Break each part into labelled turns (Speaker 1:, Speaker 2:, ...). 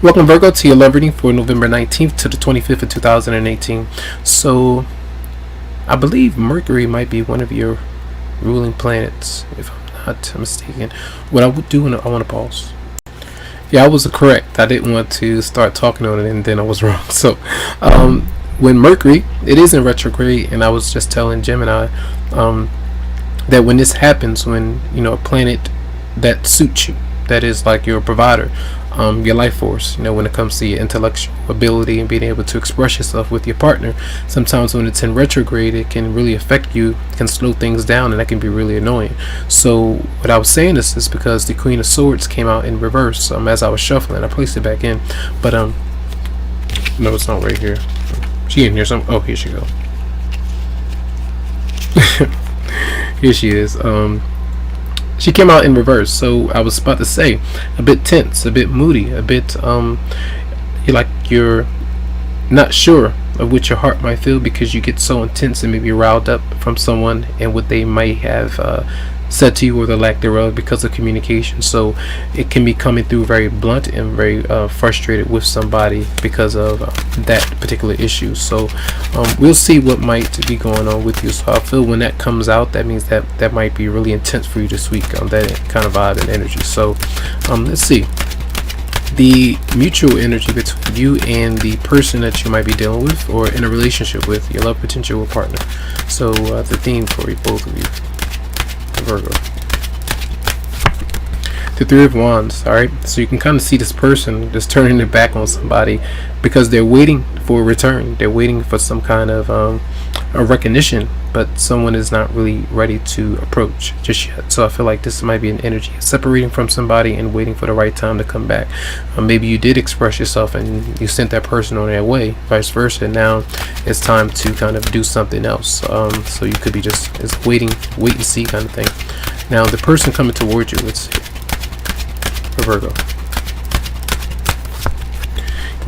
Speaker 1: Welcome, Virgo, to your love reading for November 19th to the 25th of 2018. So, I believe Mercury might be one of your ruling planets, if I'm not mistaken. What I would do, I want to pause. Yeah, I was correct. I didn't want to start talking on it and then I was wrong. So, when Mercury, it is in retrograde, and I was just telling Gemini that when this happens, when a planet that suits you, that is like your provider, your life force, when it comes to your intellectual ability and being able to express yourself with your partner, sometimes when it's in retrograde, it can really affect you, can slow things down, and that can be really annoying. So what I was saying is because the Queen of Swords came out in reverse as I was shuffling. I placed it back in, but no, it's not right here. She in here some. Oh, here she go. Here she is. She came out in reverse, so I was about to say a bit tense, a bit moody, a bit you're not sure of what your heart might feel because you get so intense and maybe riled up from someone and what they might have said to you or the lack thereof because of communication. So it can be coming through very blunt and very frustrated with somebody because of that particular issue. So we'll see what might be going on with you. So I feel when that comes out, that means that might be really intense for you this week, that kind of vibe and energy. So let's see the mutual energy between you and the person that you might be dealing with or in a relationship with, your love potential partner. So the theme for both of you, Virgo. The Three of Wands. Alright, so you can kind of see this person just turning their back on somebody because they're waiting for a return. They're waiting for some kind of a recognition, but someone is not really ready to approach just yet. So I feel like this might be an energy separating from somebody and waiting for the right time to come back. Maybe you did express yourself and you sent that person on their way, vice versa. Now it's time to kind of do something else. So you could be just wait and see kind of thing. Now the person coming towards you, let's see, for Virgo.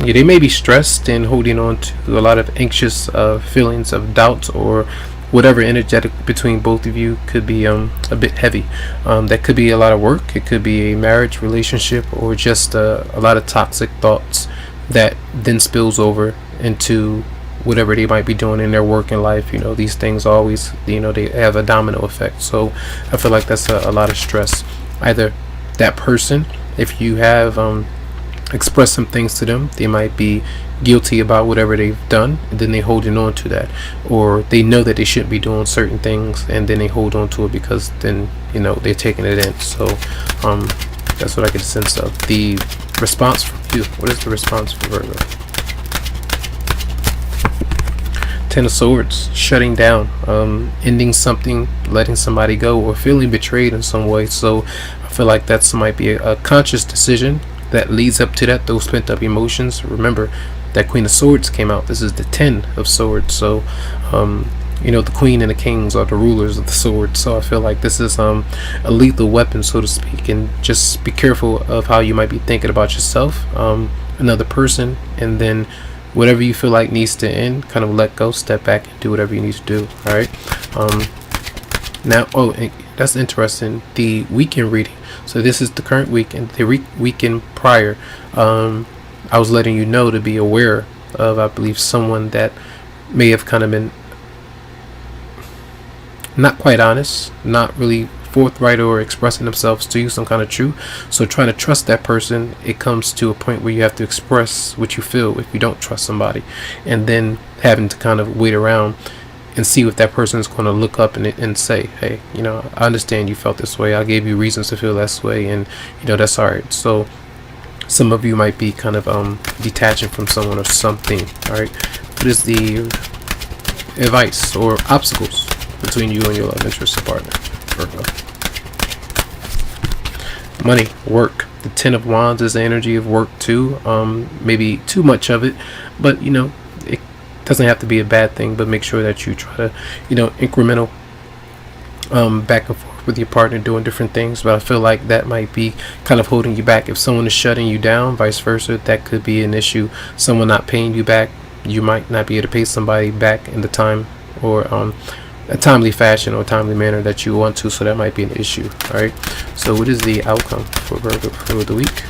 Speaker 1: Yeah, they may be stressed and holding on to a lot of anxious feelings of doubt, or whatever energetic between both of you could be a bit heavy. That could be a lot of work. It could be a marriage relationship, or just a lot of toxic thoughts that then spills over into whatever they might be doing in their work and life. These things always, they have a domino effect. So I feel like that's a lot of stress. Either that person, if you have express some things to them, they might be guilty about whatever they've done, and then they holding on to that, or they know that they shouldn't be doing certain things and then they hold on to it because then they're taking it in. So that's what I get a sense of. The response from you, what is the response for Virgo? Ten of Swords. Shutting down, ending something, letting somebody go, or feeling betrayed in some way. So I feel like that might be a conscious decision that leads up to that, those pent up emotions. Remember that Queen of Swords came out. This is the Ten of Swords. So the Queen and the Kings are the rulers of the sword. So I feel like this is a lethal weapon, so to speak, and just be careful of how you might be thinking about yourself, another person, and then whatever you feel like needs to end, kind of let go, step back, and do whatever you need to do. All right. Now, that's interesting. The weekend reading. So this is the current week, and the weekend prior, I was letting you know to be aware of, I believe, someone that may have kind of been not quite honest, not really forthright, or expressing themselves to you some kind of truth. So trying to trust that person, it comes to a point where you have to express what you feel if you don't trust somebody, and then having to kind of wait around and see if that person is going to look up and say, hey, I understand you felt this way. I gave you reasons to feel this way, and that's all right. So some of you might be kind of detaching from someone or something. All right. What is the advice or obstacles between you and your love interest or partner? Virgo. Money, work. The Ten of Wands is the energy of work too. Maybe too much of it, but it doesn't have to be a bad thing. But make sure that you try to incremental back and forth with your partner, doing different things. But I feel like that might be kind of holding you back. If someone is shutting you down, vice versa, that could be an issue. Someone not paying you back, you might not be able to pay somebody back in the time, or a timely fashion or timely manner that you want to. So that might be an issue. All right. So what is the outcome for Virgo for the week?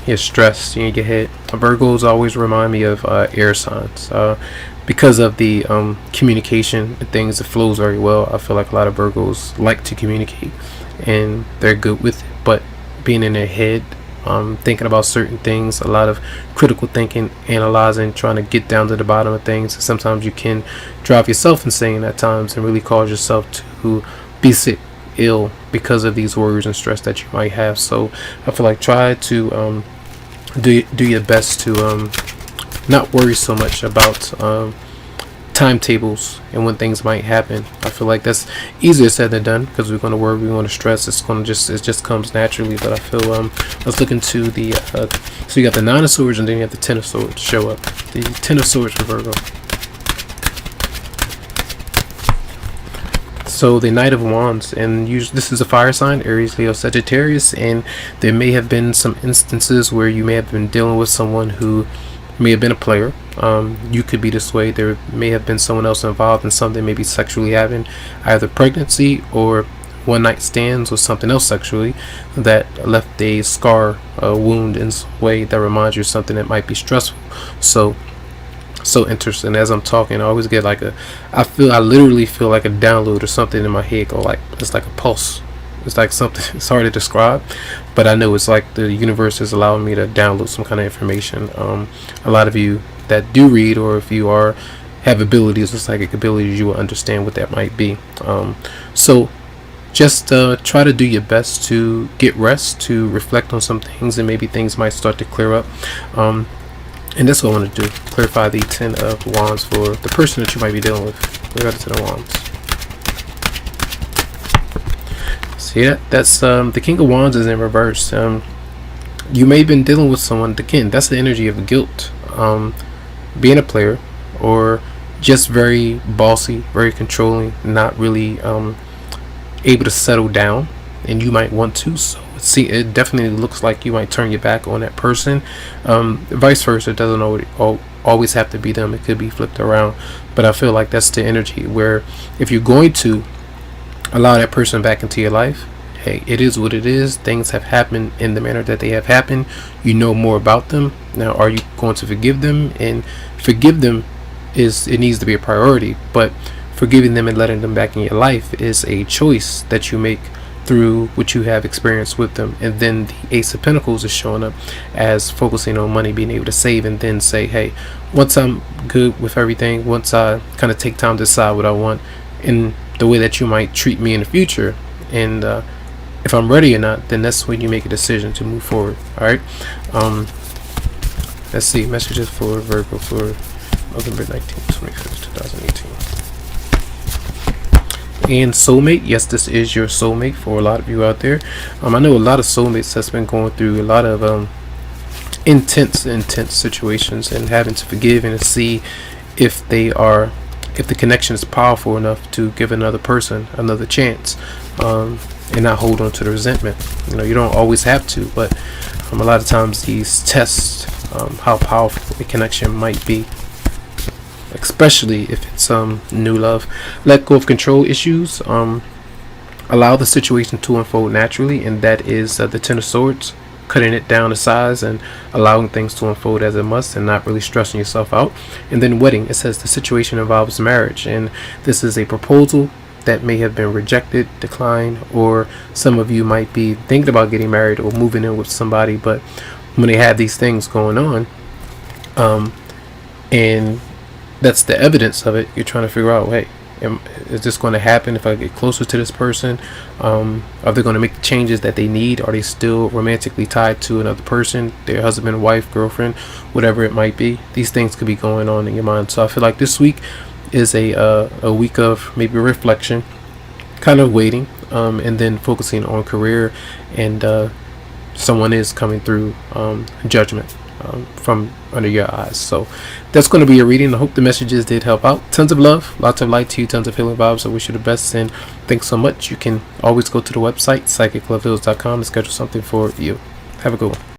Speaker 1: you're stressed, you get hit. Virgos always remind me of air signs. Because of the communication and things, it flows very well. I feel like a lot of Virgos like to communicate and they're good with it, but being in their head, thinking about certain things, a lot of critical thinking, analyzing, trying to get down to the bottom of things. Sometimes you can drive yourself insane at times and really cause yourself to be sick, ill, because of these worries and stress that you might have. So I feel like try to do your best to not worry so much about timetables and when things might happen. I feel like that's easier said than done, because we're going to worry, we're going to stress. It just comes naturally. But I feel let's look into the so you got the Nine of Swords and then you have the Ten of Swords show up. The Ten of Swords for Virgo. So the Knight of Wands, and usually this is a fire sign, Aries, Leo, Sagittarius, and there may have been some instances where you may have been dealing with someone who may have been a player. You could be this way. There may have been someone else involved in something, maybe sexually, having either pregnancy or one night stands or something else sexually that left a scar, a wound in some way that reminds you of something that might be stressful. So interesting. As I'm talking, I always get like I literally feel like a download or something in my head, or like it's like a pulse. It's like something, it's hard to describe, but I know it's like the universe is allowing me to download some kind of information. A lot of you that do read, or if you have abilities or psychic abilities, you will understand what that might be. So just try to do your best to get rest, to reflect on some things, and maybe things might start to clear up. And that's what I want to do, clarify the Ten of Wands for the person that you might be dealing with. We got the Ten of Wands. See that? That's the King of Wands is in reverse. You may have been dealing with someone, again, that's the energy of guilt, being a player, or just very bossy, very controlling, not really able to settle down, and you might want to. So see, it definitely looks like you might turn your back on that person. Vice versa, it doesn't always have to be them, it could be flipped around. But I feel like that's the energy where if you're going to allow that person back into your life, hey, it is what it is. Things have happened in the manner that they have happened. You know more about them now. Are you going to forgive them? And forgive them it needs to be a priority, but forgiving them and letting them back in your life is a choice that you make through what you have experienced with them. And then the Ace of Pentacles is showing up as focusing on money, being able to save, and then say, hey, once I'm good with everything, once I kind of take time to decide what I want in the way that you might treat me in the future, and if I'm ready or not, then that's when you make a decision to move forward. All right. Let's see, messages for Virgo for November 19th, 25th, 2018. And soulmate, yes, this is your soulmate for a lot of you out there. I know a lot of soulmates that's been going through a lot of intense situations, and having to forgive and to see if the connection is powerful enough to give another person another chance, and not hold on to the resentment. You don't always have to, but a lot of times these tests how powerful the connection might be, especially if it's new love. Let go of control issues. Allow the situation to unfold naturally, and that is the Ten of Swords, cutting it down to size and allowing things to unfold as it must, and not really stressing yourself out. And then wedding, it says the situation involves marriage, and this is a proposal that may have been rejected, declined, or some of you might be thinking about getting married or moving in with somebody, but when they have these things going on, and that's the evidence of it, you're trying to figure out, hey, is this going to happen if I get closer to this person? Are they going to make the changes that they need? Are they still romantically tied to another person, their husband, wife, girlfriend, whatever it might be? These things could be going on in your mind. So I feel like this week is a week of maybe reflection, kind of waiting, and then focusing on career, and someone is coming through judgment from under your eyes. So that's going to be a reading. I hope the messages did help out. Tons of love, lots of light to you, tons of healing vibes. I wish you the best, and thanks so much. You can always go to the website psychicloveheals.com to schedule something for you. Have a good one.